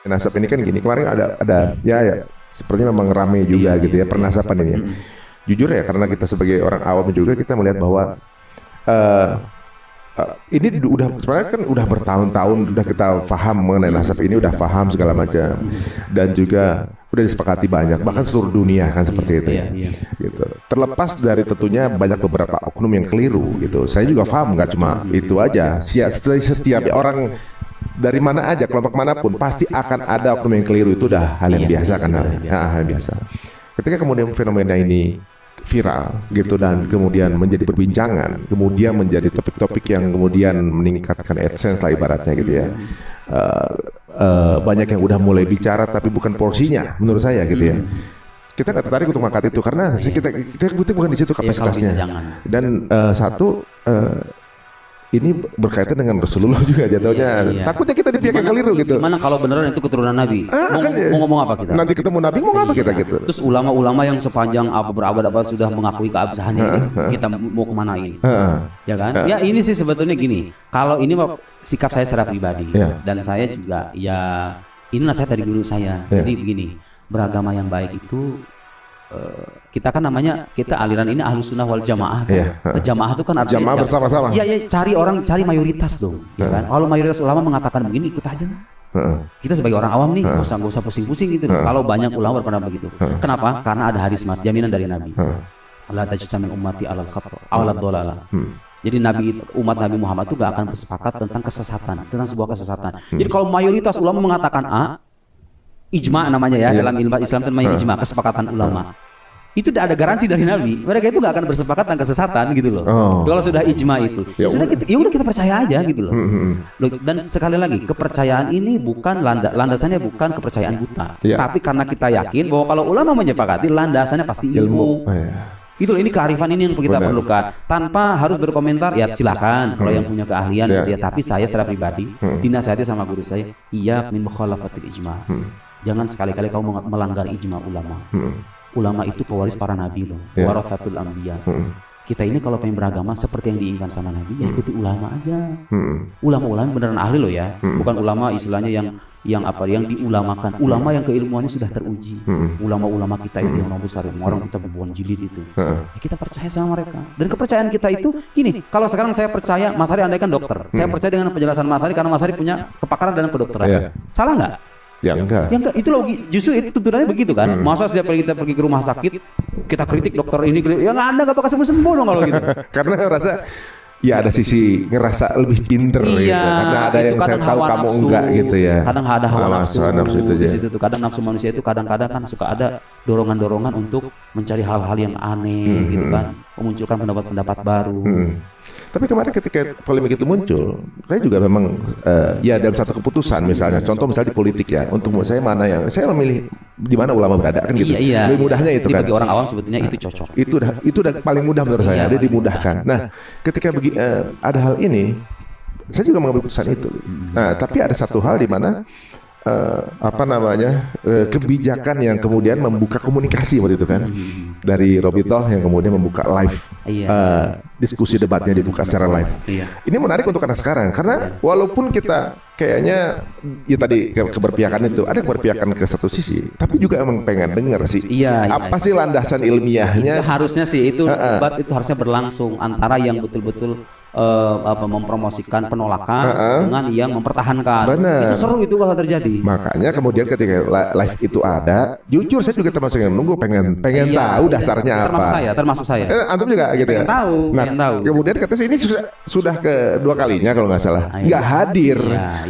nasab ini kan gini. Kemarin ada ya sepertinya memang ramai juga gitu ya pernasapan ini. Ya. Jujur ya, karena kita sebagai orang awam juga kita melihat bahwa ini udah sebenarnya kan udah bertahun-tahun udah kita paham mengenai nasab ini, udah paham segala macam dan juga udah disepakati banyak, bahkan seluruh dunia kan seperti itu ya. Gitu. Terlepas dari tentunya banyak beberapa oknum yang keliru gitu. Saya juga paham nggak cuma itu aja. Setiap orang dari mana aja, kelompok manapun pasti akan ada oknum yang keliru, itu udah hal yang biasa kan, hal yang biasa. Ketika kemudian fenomena ini viral gitu dan kemudian menjadi perbincangan, kemudian menjadi topik-topik yang kemudian meningkatkan AdSense lah ibaratnya gitu ya. Banyak yang udah mulai bicara tapi bukan porsinya menurut saya gitu ya. Kita nggak tertarik untuk mengangkat itu karena kita bukan di situ kapasitasnya. Dan ini berkaitan dengan Rasulullah juga jatuhnya. Takutnya kita di pihak yang keliru gitu. Gimana kalau beneran itu keturunan Nabi? Mau ngomong apa kita? Nanti ketemu Nabi mau apa kita gitu. Terus ulama-ulama yang sepanjang berabad-abad sudah mengakui keabsahannya, kita mau kemana ini? Ya kan? Ya ini sih sebetulnya gini. Kalau ini sikap saya secara pribadi dan saya juga ya ini nasihat dari guru saya. Jadi begini, beragama yang baik itu kita kan namanya aliran ini Ahlus Sunnah wal Jamaah kan? Jamaah itu kan artinya jamaah bersama-sama. Iya, cari mayoritas dong. Ya kan? Kalau mayoritas ulama mengatakan begini, ikut aja lah. Kita sebagai orang awam nih, nggak usah pusing-pusing gitu. Kalau banyak ulama berpendapat begitu, kenapa? Karena ada hadis mas, jaminan dari Nabi. La tajtami ummati alal khata' awalad dolalah. Jadi umat Nabi Muhammad itu gak akan bersepakat tentang kesesatan, tentang sebuah kesesatan. Jadi kalau mayoritas ulama mengatakan A, ijma namanya ya, dalam ilmu Islam itu namanya ijma, kesepakatan ulama. Itu tidak ada garansi dari Nabi. Mereka itu gak akan bersepakat tentang kesesatan gitu loh. Kalau sudah ijma itu, udah kita percaya aja gitu loh. Dan sekali lagi, kepercayaan ini bukan landasannya bukan kepercayaan buta, tapi karena kita yakin bahwa kalau ulama menyepakati, landasannya pasti ilmu. Gitu loh, ini kearifan ini yang kita perlukan. Tanpa harus berkomentar, ya silakan kalau yang punya keahlian gitu ya. Tapi saya secara pribadi dinasihati sama guru saya, iya min mukhalafatil ijma. Jangan sekali-kali kamu melanggar ijma ulama. Ulama itu pewaris para nabi loh, warasatul anbiya. Kita ini kalau pengen beragama seperti yang diinginkan sama Nabi, ya ikuti ulama aja. Ulama-ulama beneran ahli loh ya, bukan ulama istilahnya yang diulamakan. Ulama yang keilmuannya sudah teruji. Ulama-ulama kita itu yang besar, orang kita berbuan jilid itu. Kita percaya sama mereka. Dan kepercayaan kita itu gini, kalau sekarang saya percaya Mas Ari andai kan dokter, saya percaya dengan penjelasan Mas Ari karena Mas Ari punya kepakaran dalam kedokteran. Salah nggak? Ya enggak. Ya enggak, itu logi. Justru itu tuntunannya begitu kan. Masa setiap kali kita pergi ke rumah sakit, kita kritik dokter ini, ya Anda nggak bakal sembuh-sembuh dong kalau gitu. Karena rasa ya ada sisi ngerasa lebih pinter gitu. Karena ada yang saya tahu kamu enggak gitu ya. Kadang ada hawa nafsu itu di situ tuh. Kadang nafsu manusia itu kadang-kadang kan suka ada dorongan-dorongan untuk mencari hal-hal yang aneh gitu kan, memunculkan pendapat-pendapat baru. Tapi kemarin ketika polemik itu muncul, saya juga memang ya dalam satu keputusan misalnya, contoh misalnya di politik ya, untuk saya mana yang saya memilih di mana ulama berada kan gitu. Lebih mudahnya itu kan. Bagi orang awam sebetulnya itu cocok. Itu udah paling mudah menurut saya, dia dimudahkan. Nah, ketika ada hal ini, saya juga mengambil keputusan itu. Nah, tapi ada satu hal di mana kebijakan yang kemudian membuka komunikasi waktu itu kan dari Robitoh yang kemudian membuka live diskusi debatnya dibuka secara live. Ini menarik untuk anak sekarang karena walaupun kita kayaknya ya tadi keberpihakan itu ada keberpihakan ke satu sisi, tapi juga emang pengen dengar sih apa sih landasan ilmiahnya. Seharusnya sih itu debat itu harusnya berlangsung antara yang betul-betul mempromosikan penolakan dengan yang mempertahankan. Itu seru itu kalau terjadi. Makanya kemudian ketika live itu ada, jujur saya juga termasuk yang menunggu pengen tahu dasarnya apa. Termasuk saya. Antum juga gitu ya. Pengen tahu. Kemudian katanya ini sudah kedua kalinya kalau nggak salah nggak hadir.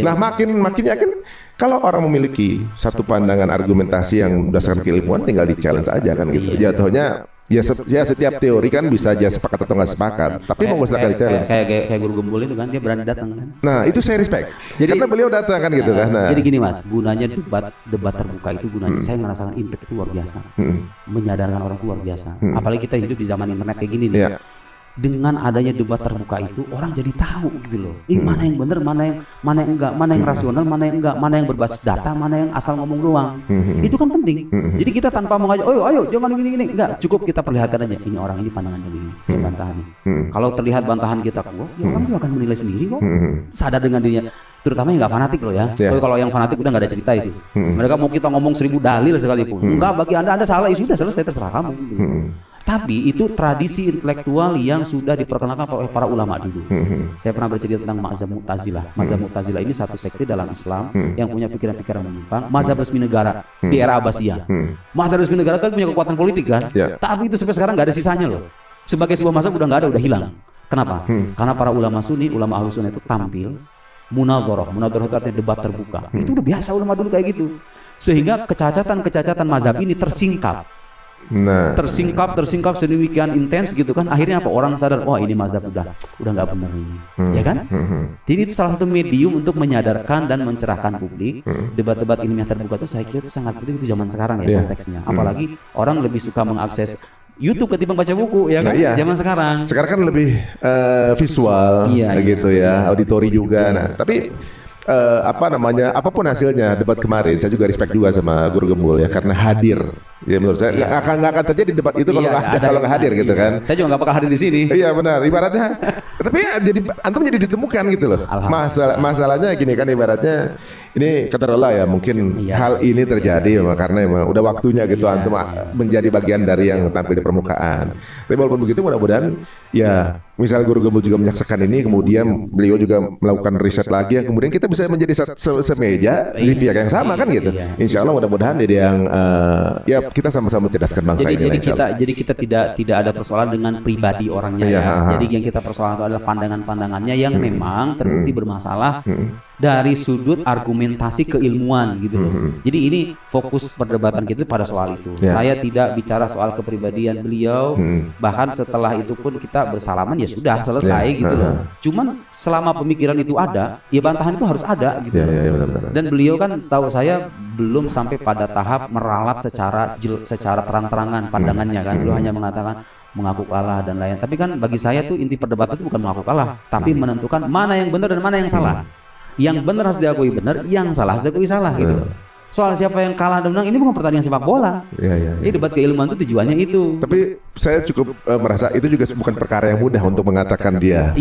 Nah makin yakin kalau orang memiliki satu pandangan argumentasi yang berdasarkan keilmuan tinggal di challenge aja kan gitu. Jatuhnya ya setiap teori kan bisa aja sepakat atau nggak sepakat, tapi mau sekali challenge. Kayak guru Gembul itu kan dia berani datang kan. Nah itu saya respect. Jadi, karena beliau datang kan gitu kan. Jadi gini mas, gunanya debat terbuka itu gunanya saya merasakan impact itu luar biasa, menyadarkan orang itu luar biasa. Apalagi kita hidup di zaman internet kayak gini nih. Dengan adanya debat terbuka itu orang jadi tahu gitu loh. Ini mana yang benar, mana yang enggak, mana yang rasional, mana yang enggak, mana yang berbasis data, mana yang asal ngomong doang. Itu kan penting. Jadi kita tanpa mengajak, ayo jangan gini, enggak, cukup kita perlihatkan aja ini orang ini pandangannya begini, saya bantahan. Kalau terlihat bantahan kita, ya orang juga akan menilai sendiri kok. Sadar dengan dirinya. terutama yang nggak fanatik loh ya. Yeah. Kalau yang fanatik udah nggak ada cerita itu. Mereka mau kita ngomong 1000 dalil sekalipun, enggak, bagi anda salah, ya sudah selesai, terserah kamu. Tapi itu tradisi intelektual yang sudah diperkenalkan oleh para ulama dulu. Saya pernah bercerita tentang mazhab Mu'tazilah. Mazhab Mu'tazilah ini satu sekte dalam Islam yang punya pikiran-pikiran menyimpang. Mazhab resmi negara di era Abbasiyah. Mazhab resmi negara kan punya kekuatan politik kan. Tapi itu sampai sekarang nggak ada sisanya loh. Sebagai sebuah mazhab udah nggak ada, udah hilang. Kenapa? Karena para ulama Sunni, ulama Ahlus Sunnah itu tampil munadharah itu artinya debat terbuka. Itu udah biasa ulama dulu kayak gitu. Sehingga kecacatan mazhab ini tersingkap sedemikian intens gitu kan. Akhirnya apa, orang sadar, wah ini mazhab udah nggak benar ini, ya kan? Jadi itu salah satu medium untuk menyadarkan dan mencerahkan publik. Debat-debat ilmiah terbuka itu saya kira itu sangat penting, itu zaman sekarang ya konteksnya. Apalagi orang lebih suka mengakses YouTube ketimbang baca buku, ya kan? Zaman sekarang. Sekarang kan lebih visual, gitu ya, auditori juga. Nah, tapi apapun hasilnya debat kemarin, saya juga respect juga sama Guru Gembul ya, karena hadir. Ya menurut saya nggak akan terjadi debat itu kalau nggak hadir gitu kan. Saya juga nggak bakal hadir di sini. Iya benar, ibaratnya. Tapi jadi antum jadi ditemukan gitu loh. Masalahnya gini kan, ibaratnya ini kata Allah ya, mungkin hal ini terjadi karena emang udah waktunya gitu antum menjadi bagian dari yang tampil di permukaan. Tapi walaupun begitu, mudah-mudahan ya misal Guru Gembul juga menyaksikan ini, kemudian beliau juga melakukan riset lagi, yang kemudian kita bisa menjadi semeja di pihak yang sama kan gitu. Insya Allah mudah-mudahan jadi yang ya kita sama-sama mencerdaskan bangsa ini. Jadi kita tidak ada persoalan dengan pribadi orangnya Jadi yang kita persoalan itu adalah pandangan-pandangannya yang memang terbukti bermasalah dari sudut argumentasi keilmuan gitu loh. Jadi ini fokus perdebatan kita pada soal itu. Saya tidak bicara soal kepribadian beliau, bahkan setelah itu pun kita bersalaman ya sudah selesai gitu loh. Cuman selama pemikiran itu ada, ya bantahan itu harus ada gitu loh. Dan beliau kan setahu saya belum sampai pada tahap meralat secara terang-terangan pandangannya kan. Beliau hanya mengatakan mengaku kalah dan lain. Tapi kan bagi saya tuh inti perdebatan itu bukan mengaku kalah, tapi menentukan mana yang benar dan mana yang salah. Yang benar harus diakui benar, yang salah harus diakui salah gitu loh. Soal siapa yang kalah dan menang ini bukan pertandingan sepak bola. Ini debat keilmuan itu tujuannya itu. Tapi saya cukup merasa itu juga bukan perkara yang mudah untuk mengatakan dia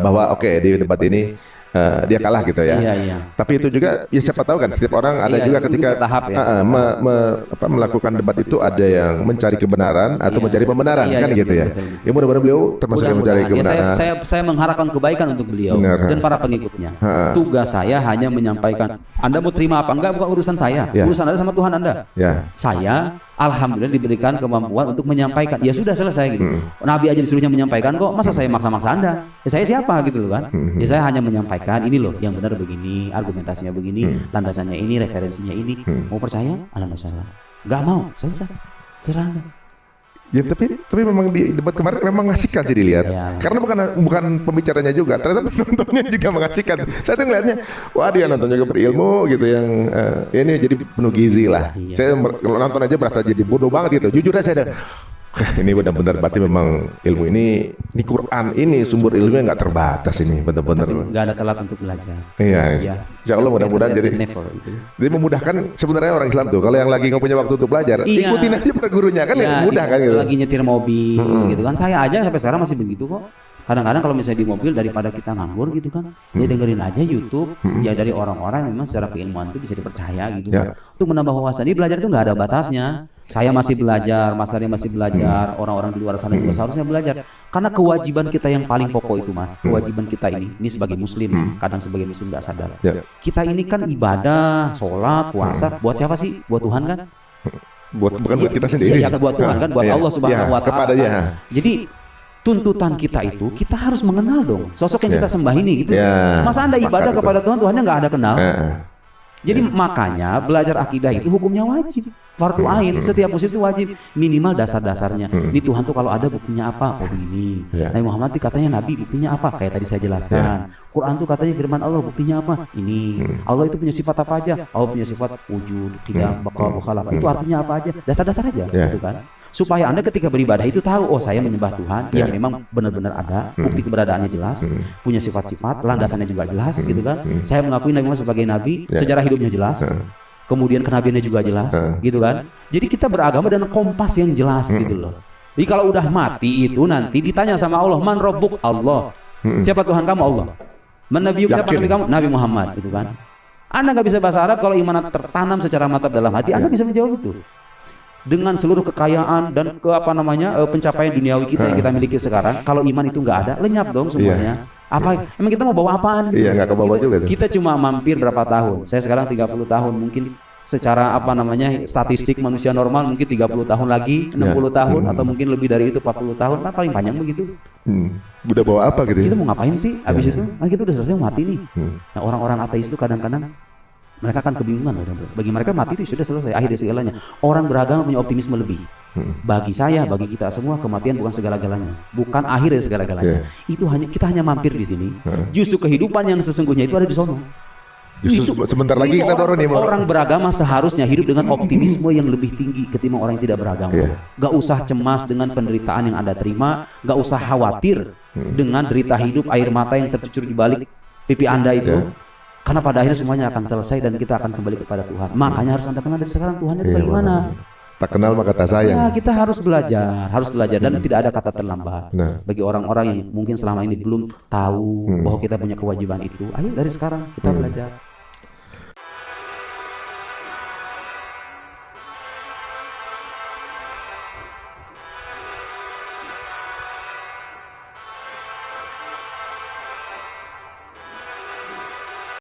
bahwa oke, di debat ini dia kalah gitu ya. Tapi itu juga ya siapa tahu kan, setiap orang ada juga ketika melakukan debat itu ada yang mencari kebenaran atau mencari pembenaran kan gitu ya. Ya mudah-mudahan beliau termasuk yang mencari kebenaran. Saya mengharapkan kebaikan untuk beliau dan para pengikutnya. Tugas saya hanya menyampaikan. Anda mau terima apa enggak bukan urusan saya. Urusan Anda sama Tuhan Anda. Saya alhamdulillah diberikan kemampuan untuk menyampaikan. Ya sudah selesai gitu. Nabi aja disuruhnya menyampaikan kok, masa saya maksa-maksa Anda? Ya saya siapa gitu loh kan? Ya saya hanya menyampaikan ini loh yang benar begini, argumentasinya begini, landasannya ini, referensinya ini. Mau percaya? Alhamdulillah. Enggak mau, selesai. Terserah Anda. Ya tapi memang di debat kemarin memang mengasihkan sih dilihat. Karena bukan pembicaranya juga, ternyata penontonnya juga mengasihkan. Saya tuh ngeliatnya, wah dia nonton juga berilmu gitu, yang ini jadi penuh gizi lah. Saya nonton aja berasa jadi bodoh banget gitu. Jujur aja saya ini benar-benar berarti memang ilmu ini Quran ini sumber ilmunya nggak terbatas ini, benar-benar. Nggak ada telat untuk belajar. Iya. Insya Allah mudah-mudahan jadi memudahkan sebenarnya orang Islam tuh. Kalau yang lagi nggak punya waktu untuk belajar, ikutin aja pada gurunya kan, ya mudah kan gitu. Lagi nyetir mobil gitu kan, saya aja sampai sekarang masih begitu kok. Kadang-kadang kalau misalnya di mobil, daripada kita nganggur gitu kan, ya dengerin aja YouTube ya dari orang-orang memang secara keilmuan itu bisa dipercaya gitu kan. Untuk menambah wawasan. Ini belajar itu nggak ada batasnya. Saya masih belajar, Mas Ari masih belajar, orang-orang di luar sana juga seharusnya belajar. Karena kewajiban kita yang paling pokok itu Mas, kewajiban kita ini sebagai muslim, kadang sebagai muslim nggak sadar. Kita ini kan ibadah, sholat, puasa, buat siapa sih? Buat Tuhan kan? Bukan buat kita sendiri. Iya, buat Tuhan kan, buat Allah Subhanahu wa Ta'ala. Jadi tuntutan kita itu, kita harus mengenal dong sosok yang kita sembah ini gitu. Masa Anda ibadah kepada Tuhan, Tuhannya nggak ada kenal? Jadi makanya belajar akidah itu hukumnya wajib, fardu ain. Setiap muslim itu wajib minimal dasar-dasarnya. Ini Tuhan tuh kalau ada buktinya apa? Oh ini. Nabi Muhammad tuh katanya Nabi, buktinya apa? Kayak tadi saya jelaskan. Quran tuh katanya firman Allah, buktinya apa? Ini. Allah itu punya sifat apa aja? Allah punya sifat wujud, qidam, baqa, mukhalafah. Itu artinya apa aja? Dasar-dasar aja, gitu kan? Supaya Anda ketika beribadah itu tahu, oh saya menyembah Tuhan yang memang benar-benar ada, bukti keberadaannya jelas, punya sifat-sifat, landasannya juga jelas, gitu kan? Saya mengakui Nabi Muhammad sebagai Nabi, sejarah hidupnya jelas, kemudian kenabiannya juga jelas, gitu kan? Jadi kita beragama dengan kompas yang jelas, gitu loh. Jadi kalau udah mati itu nanti ditanya sama Allah, man robbuk? Allah. Siapa Tuhan kamu? Allah. Menabiuk siapa Nabi kamu? Nabi Muhammad, gitu kan. Anda nggak bisa bahasa Arab kalau iman tertanam secara mantap dalam hati, Anda bisa menjawab itu. Dengan seluruh kekayaan dan pencapaian duniawi kita yang kita miliki sekarang, kalau iman itu nggak ada, lenyap dong semuanya. Apa? Emang kita mau bawa apaan? Iya, nggak kebawa juga. Kita cuma mampir berapa tahun? Saya sekarang 30 tahun, mungkin secara statistik manusia normal mungkin 30 tahun lagi, 60 tahun atau mungkin lebih dari itu 40 tahun, nah paling panjang begitu. Udah bawa apa gitu? Kita mau ngapain sih? Habis itu, kan kita udah selesai mati nih. Nah, orang-orang ateis itu kadang-kadang mereka akan kebingungan. Bagi mereka mati itu sudah selesai, akhir dari segalanya. Orang beragama punya optimisme lebih. Bagi saya, bagi kita semua, kematian bukan segala-galanya, bukan akhir dari segala-galanya. Itu kita hanya mampir di sini. Justru kehidupan yang sesungguhnya itu ada di sono. Justru sebentar lagi kita turun nih. Orang beragama seharusnya hidup dengan optimisme yang lebih tinggi ketimbang orang yang tidak beragama. Gak usah cemas dengan penderitaan yang Anda terima, gak usah khawatir dengan derita hidup, air mata yang tercucur di balik pipi Anda itu. Karena pada akhirnya semuanya akan selesai dan kita akan kembali kepada Tuhan. Makanya harus Anda kenal dari sekarang Tuhan itu bagaimana. Tak kenal maka tak sayang. Ya, kita harus belajar dan tidak ada kata terlambat. Bagi orang-orang yang mungkin selama ini belum tahu bahwa kita punya kewajiban itu, ayo dari sekarang kita belajar.